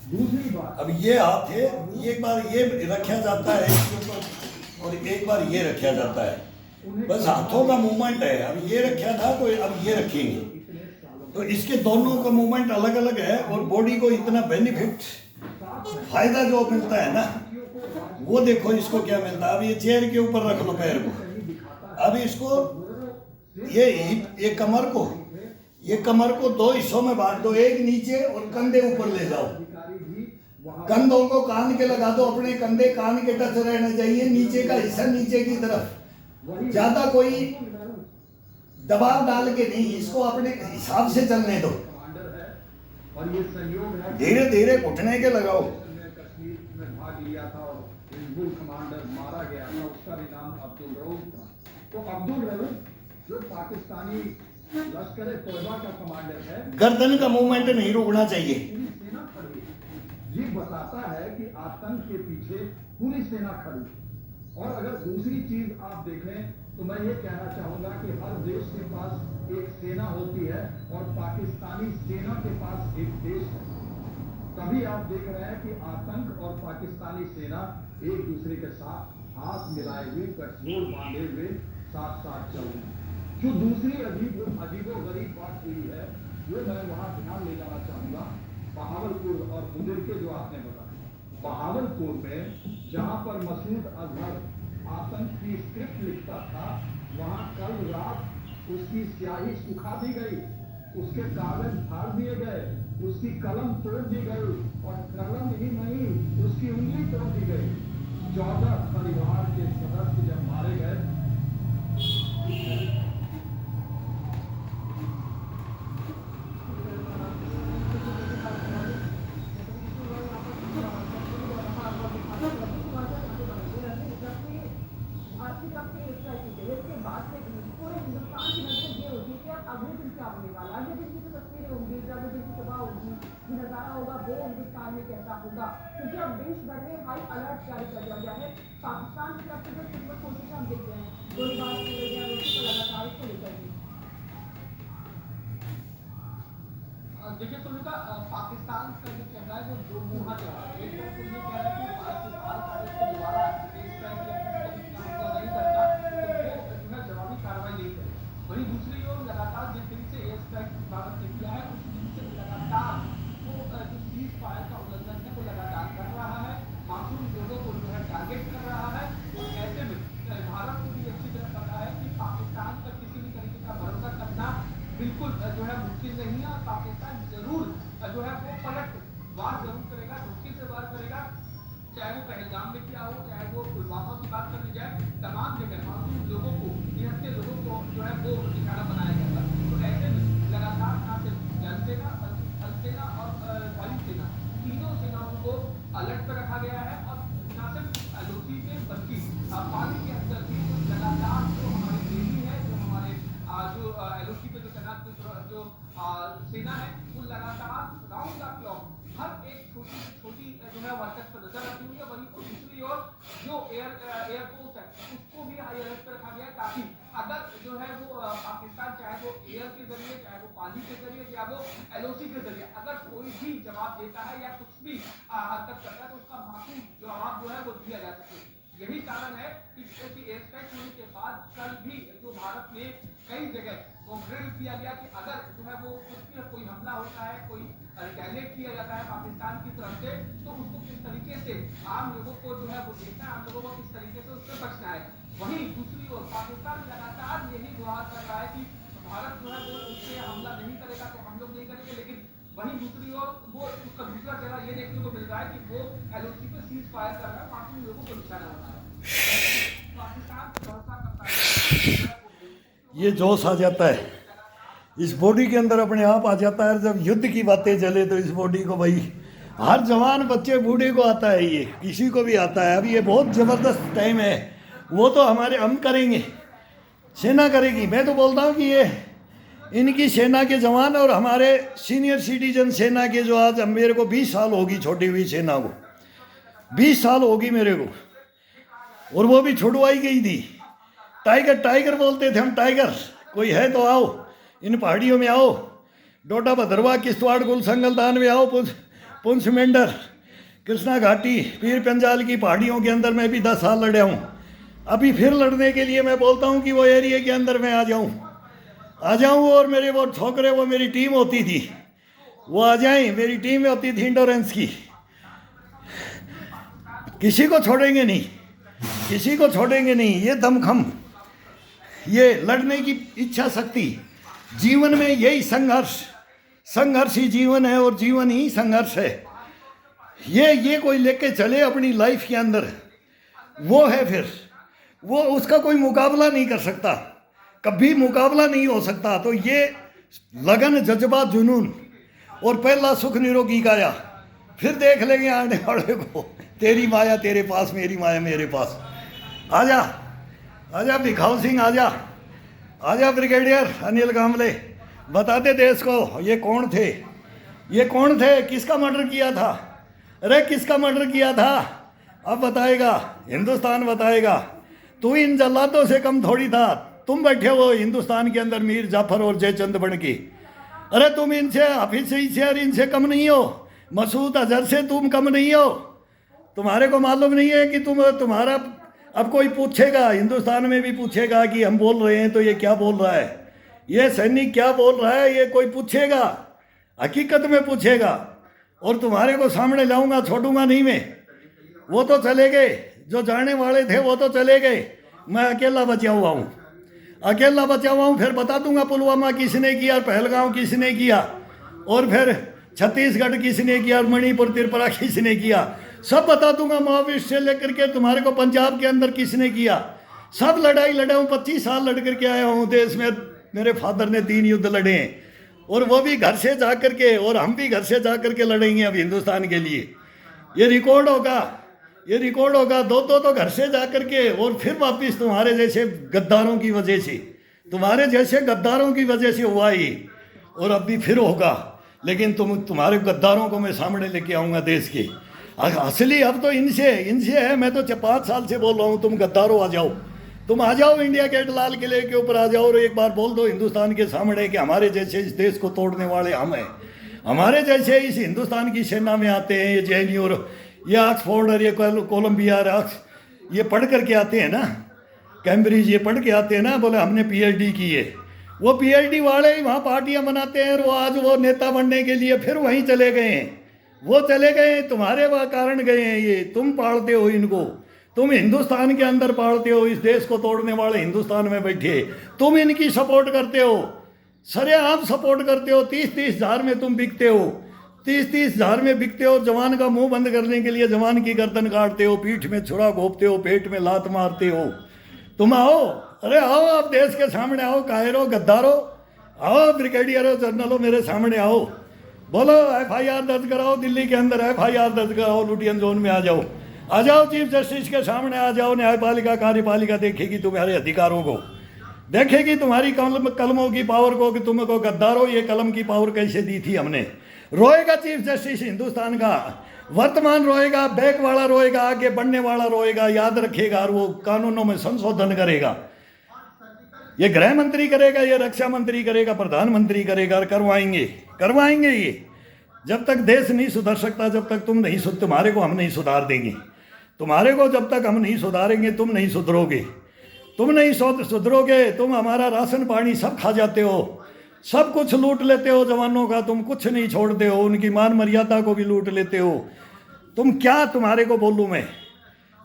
दूसरी बात, अब ये हाथ है, एक बार ये रखा जाता है इसके ऊपर और एक बार ये रखा जाता है, बस हाथों का मूवमेंट है। अब ये रखा था तो अब ये रखेंगे, तो इसके दोनों का मूवमेंट अलग अलग है और बॉडी को इतना बेनिफिट फायदा जो मिलता है ना, वो देखो इसको क्या मिलता है। अब ये चेयर के ऊपर रख लो पैर को, अब इसको ये कमर को दो हिस्सों में बांट दो, एक नीचे और कंधे ऊपर ले जाओ, कंधों को कान के लगा दो, अपने कंधे कान के टच रहना चाहिए, नीचे का हिस्सा नीचे की तरफ, ज्यादा कोई दबाव डाल के नहीं, इसको अपने हिसाब से चलने दो, धीरे धीरे घुटने के लगाओ। कश्मीर में भाग लिया था और हिजबुल कमांडर मारा गया था, उसका भी नाम अब्दुल रऊफ था। तो अब्दुल रऊफ जो पाकिस्तानी लश्कर तोयबा का कमांडर है, गर्दन का मूवमेंट नहीं रुकना चाहिए। पूरी सेना खड़ी, ये बताता है कि आतंक के पीछे पूरी सेना खड़ी। और अगर दूसरी चीज आप देखें तो मैं ये कहना चाहूंगा कि हर देश के पास एक सेना होती है और पाकिस्तानी सेना के पास एक देश है। तभी आप देख रहे हैं कि आतंक और पाकिस्तानी सेना एक दूसरे के साथ हाथ मिलाए हुए, गठजोड़ बांधे हुए साथ साथ चल रहे हैं। जो दूसरी अजीबो गरीब बात हुई है, जो मैं वहां ध्यान ले जाना चाहूंगा, बहावलपुर और मुंगेर के जो आपने बताया, बहावलपुर में जहां पर मसूद अजहर आतंक की स्क्रिप्ट लिखता था, वहां कल रात उसकी स्याही सुखा दी गई, उसके कागज फाड़ दिए गए, उसकी कलम तोड़ दी गई और कलम ही नहीं उसकी उंगली तोड़ दी गई। 14 परिवार के सदस्य जब मारे गए, क्योंकि अब देश भर में हाई अलर्ट जारी कर दिया गया है। पाकिस्तान की तरफ से जो सिर्फ कोशिश हम देख रहे हैं, गोलीबारी की गई है, रोटी को लगातार इसको लेकर देखिए सुनीता, पाकिस्तान का जो चल रहा है वो दो मुहा चल रहा है। एक तरफ तो ये कह रहा है कि भारत अगर इसको दोबारा देश का नहीं करता तो वो जो है जवाबी कार्रवाई नहीं करे। वहीं दूसरी ओर लगातार जिस दिन से एयर स्ट्राइक भारत ने किया है, उस दिन से लगातार वो जो सीज फायर का उल्लंघन है वो लगातार कर रहा है, मासूम लोगों को जो है टारगेट कर रहा है। और ऐसे में भारत को भी अच्छी तरह पता है कि पाकिस्तान पर किसी भी तरीके का भरोसा करना बिल्कुल जो है मुमकिन नहीं है। पाकिस्तान जरूर जो है वो पलट वार जरूर करेगा, धोखे से वार करेगा, चाहे वो पहलगाम में किया हो, चाहे वो पुलवामा की बात कर ली जाए, तमाम जगह मासूम लोगों को, निहत्थे लोगों को जो है वो निशाना बनाया गया था। तो ऐसे में लगातार ना सिर्फ जल सेना, थल सेना और वायु सेना, तीनों सेनाओं को अलर्ट पर रखा गया है। और ना सिर्फ एलओसी पे बल्कि पानी के अंदर भी लगातार जो हमारी नेवी है, जो हमारे जो एलओसी पे जो तैनात जो सेना है, वो लगातार राउंड द क्लॉक हर एक छोटी छोटी जो है वर्कर्स पर नजर रखी हुई है। वहीं दूसरी ओर जो एयरफोर्स है उसको भी हाई अलर्ट पर रखा गया है, ताकि अगर जो है वो पाकिस्तान चाहे वो एयर के जरिए, चाहे वो पानी के जरिए, या वो एलओसी के जरिए अगर कोई भी जवाब देता है या कुछ भी हरकत करता है, तो उसका मासूम जवाब जो है वो दिया जा सके। यही कारण है कि एयर स्ट्राइक होने के बाद कल भी जो भारत ने कई जगह वो ड्रिल किया गया कि अगर जो है वो कोई हमला होता है, कोई रिटेलिएट किया जाता है पाकिस्तान की तरफ से, तो उसको किस तरीके से आम लोगों को जो है वो देखना है, आम लोगों को किस तरीके से उससे बचना है। वहीं दूसरी ओर पाकिस्तान लगातार यही गुहार कर रहा है कि भारत जो है वो उससे हमला नहीं करेगा तो हम लोग नहीं करेंगे, लेकिन वहीं दूसरी ओर वो उसका दूसरा चेहरा ये देखने को मिल रहा है कि वो एलओसी पे सीज फायर कर रहा है, मासूम लोगों को निशाना बना रहा है। पाकिस्तान भरोसा करता है, ये जोश आ जाता है इस बॉडी के अंदर, अपने आप आ जाता है। जब युद्ध की बातें चले तो इस बॉडी को भाई हर जवान बच्चे बूढ़े को आता है, ये किसी को भी आता है। अब ये बहुत ज़बरदस्त टाइम है, वो तो हम करेंगे, सेना करेगी। मैं तो बोलता हूँ कि ये इनकी सेना के जवान और हमारे सीनियर सिटीजन सेना के जो आज मेरे को 20 साल होगी छोटी हुई सेना को, 20 साल होगी मेरे को, और वो भी छुड़वाई गई थी। टाइगर टाइगर बोलते थे हम, टाइगर कोई है तो आओ, इन पहाड़ियों में आओ, डोडा भद्रवा किश्तवाड़ गुल संगलदान में आओ, पुंछ मेंढर कृष्णा घाटी पीर पंजाल की पहाड़ियों के अंदर मैं भी 10 साल लड़ा हूँ। अभी फिर लड़ने के लिए मैं बोलता हूँ कि वो एरिया के अंदर मैं आ जाऊँ और मेरे वो छोकरे, वो मेरी टीम होती थी, वो आ जाएं, मेरी टीम होती थी इंडोरेंस की। किसी को छोड़ेंगे नहीं, किसी को छोड़ेंगे नहीं। ये दमखम, ये लड़ने की इच्छा शक्ति, जीवन में यही संघर्ष ही जीवन है और जीवन ही संघर्ष है। ये कोई लेके चले अपनी लाइफ के अंदर, वो है फिर वो, उसका कोई मुकाबला नहीं कर सकता, कभी मुकाबला नहीं हो सकता। तो ये लगन, जज्बा, जुनून और पहला सुख निरोगी काया, फिर देख लेंगे आने वाले को। तेरी माया तेरे पास, मेरी माया मेरे पास। आजा आजा भिखाऊ सिंह, आजा आजा ब्रिगेडियर अनिल कांबले, बता दे देश को ये कौन थे, ये कौन थे, किसका मर्डर किया था, अरे किसका मर्डर किया था, अब बताएगा, हिंदुस्तान बताएगा। तू इन जल्लादों से कम थोड़ी था, तुम बैठे हो हिंदुस्तान के अंदर मीर जाफर और जयचंद बन के। अरे तुम इनसे, हाफिज सईद से और इनसे कम नहीं हो, मसूद अजहर से तुम कम नहीं हो। तुम्हारे को मालूम नहीं है कि तुम्हारा अब कोई पूछेगा, हिंदुस्तान में भी पूछेगा कि हम बोल रहे हैं तो ये क्या बोल रहा है, ये सैनिक क्या बोल रहा है, ये कोई पूछेगा, हकीकत में पूछेगा। और तुम्हारे को सामने लाऊंगा, छोड़ूंगा नहीं मैं। वो तो चले गए, जो जाने वाले थे वो तो चले गए, मैं अकेला बचा हुआ हूँ, अकेला बचा हुआ हूँ। फिर बता दूंगा पुलवामा किसने किया, पहलगांव किसने किया, और फिर छत्तीसगढ़ किसने किया, और मणिपुर त्रिपुरा किसने किया, सब बता दूंगा। माओवादी से लेकर के तुम्हारे को पंजाब के अंदर किसने किया, सब लड़ाई लड़ा हूँ। 25 साल लड़ करके आया हूँ देश में। मेरे फादर ने 3 युद्ध लड़े हैं, और वो भी घर से जा करके, और हम भी घर से जा करके लड़ेंगे अब हिंदुस्तान के लिए। ये रिकॉर्ड होगा, ये रिकॉर्ड होगा। दो तो घर से जा करके, और फिर वापिस तुम्हारे जैसे गद्दारों की वजह से, तुम्हारे जैसे गद्दारों की वजह से हुआ ये, और अब भी फिर होगा। लेकिन तुम्हारे गद्दारों को मैं सामने लेके आऊँगा देश के। असली अब तो इनसे है। मैं तो 5 साल से बोल रहा हूँ, तुम गद्दारों आ जाओ, तुम आ जाओ इंडिया गेट लाल किले के ऊपर आ जाओ, और एक बार बोल दो हिंदुस्तान के सामने कि हमारे जैसे इस देश को तोड़ने वाले हम हैं, हमारे जैसे इस हिंदुस्तान की सेना में आते हैं। ये जेएनयू और ये ऑक्सफोर्ड और ये कोलंबिया, ये पढ़ करके आते हैं ना, कैम्ब्रिज ये पढ़ के आते हैं ना, बोले हमने पीएचडी की है। वो पीएचडी वाले ही वहाँ पार्टियाँ बनाते हैं, और वो आज वो नेता बनने के लिए फिर वहीं चले गए हैं। वो चले गए, तुम्हारे वहाँ कारण गए हैं। ये तुम पालते हो इनको, तुम हिंदुस्तान के अंदर पालते हो, इस देश को तोड़ने वाले हिंदुस्तान में बैठे तुम इनकी सपोर्ट करते हो, सरेआम सपोर्ट करते हो। 30-30 हज़ार में तुम बिकते हो, 30-30 हज़ार में बिकते हो। जवान का मुंह बंद करने के लिए जवान की गर्दन काटते हो, पीठ में छुरा घोंपते हो, पेट में लात मारते हो। तुम आओ, अरे आओ, आप देश के सामने आओ, कायरो गद्दारो, आओ ब्रिगेडियरो, जनरलों, मेरे सामने आओ, बोलो FIR दर्ज कराओ, दिल्ली के अंदर FIR दर्ज कराओ, लुटियन जोन में आ जाओ, चीफ जस्टिस के सामने आ जाओ। न्यायपालिका कार्यपालिका देखेगी तुम्हारे अधिकारों को, देखेगी तुम्हारी कलमों की पावर को, कि तुमको गद्दारों ये कलम की पावर कैसे दी थी हमने। रोएगा चीफ जस्टिस हिंदुस्तान का, वर्तमान रोएगा, बैक वाला रोएगा, आगे बढ़ने वाला रोएगा, याद रखेगा, और वो कानूनों में संशोधन करेगा। ये गृह मंत्री करेगा, ये रक्षा मंत्री करेगा, प्रधानमंत्री करेगा, और करवाएंगे ये। जब तक देश नहीं सुधर सकता, जब तक तुम्हारे को हम नहीं सुधार देंगे। तुम्हारे को जब तक हम नहीं सुधारेंगे, तुम नहीं सुधरोगे, तुम हमारा राशन पानी सब खा जाते हो, सब कुछ लूट लेते हो जवानों का, तुम कुछ नहीं छोड़ते हो, उनकी मान मर्यादा को भी लूट लेते हो। तुम क्या, तुम्हारे को बोलूँ मैं,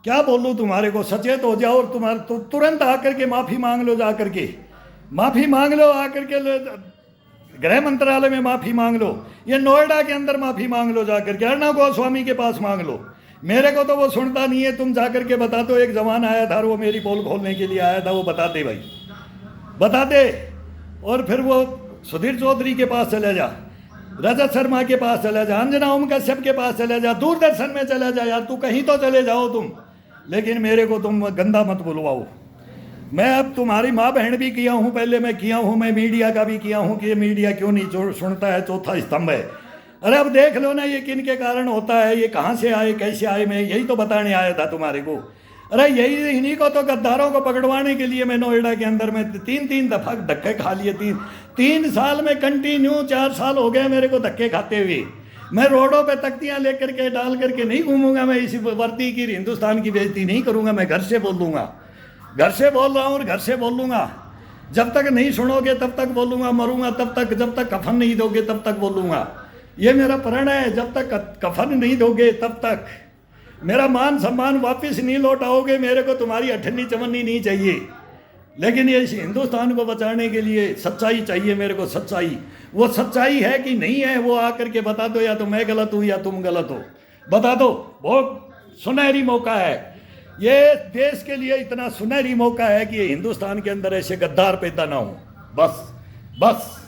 क्या बोलूँ तुम्हारे को। सचेत हो जाओ, और तुरंत आकर के माफ़ी मांग लो, जाकर के माफ़ी मांग लो, आकर के गृह मंत्रालय में माफ़ी मांग लो, ये नोएडा के अंदर माफ़ी मांग लो, जाकर के अर्णव गोस्वामी के पास मांग लो। मेरे को तो वो सुनता नहीं है, तुम जाकर के बता दो। एक जवान आया था, वो मेरी पोल खोलने के लिए आया था, वो बता दे भाई, बता दे। और फिर वो सुधीर चौधरी के पास चले जा, रजत शर्मा के पास चले जा, अंजना ओम कश्यप के पास चले जा, दूरदर्शन में चले जा, यार तू कहीं तो चले जाओ तुम, लेकिन मेरे को तुम गंदा मत बुलवाओ। मैं अब तुम्हारी माँ बहन भी किया हूँ, पहले मैं किया हूँ, मैं मीडिया का भी किया हूँ कि ये मीडिया क्यों नहीं सुनता है, चौथा स्तंभ है। अरे अब देख लो ना, ये किन के कारण होता है, ये कहाँ से आए, कैसे आए, मैं यही तो बताने आया था तुम्हारे को। अरे यही इन्हीं को तो गद्दारों को पकड़वाने के लिए मैं नोएडा के अंदर में 3-3 दफा धक्के खा लिए। 3 साल में कंटिन्यू 4 साल हो गए मेरे को धक्के खाते हुए। मैं रोडों पे तख्तियां लेकर के डाल करके नहीं घूमूंगा, मैं इसी वर्दी की हिंदुस्तान की बेइज्जती नहीं करूंगा। मैं घर से बोल दूंगा, घर से बोल रहा हूँ और घर से बोल लूंगा। जब तक नहीं सुनोगे तब तक बोलूंगा, मरूंगा तब तक, जब तक कफन नहीं दोगे तब तक बोलूंगा। ये मेरा प्रण है, जब तक कफन नहीं दोगे तब तक, मेरा मान सम्मान वापस नहीं लौटाओगे, मेरे को तुम्हारी अठन्नी चवन्नी नहीं चाहिए। लेकिन ये इस हिंदुस्तान को बचाने के लिए सच्चाई चाहिए मेरे को, सच्चाई। वो सच्चाई है कि नहीं है वो आकर के बता दो, या तो मैं गलत हूँ या तुम गलत हो, बता दो। बहुत सुनहरी मौका है ये, देश के लिए इतना सुनहरी मौका है कि हिंदुस्तान के अंदर ऐसे गद्दार पैदा ना हो। बस बस।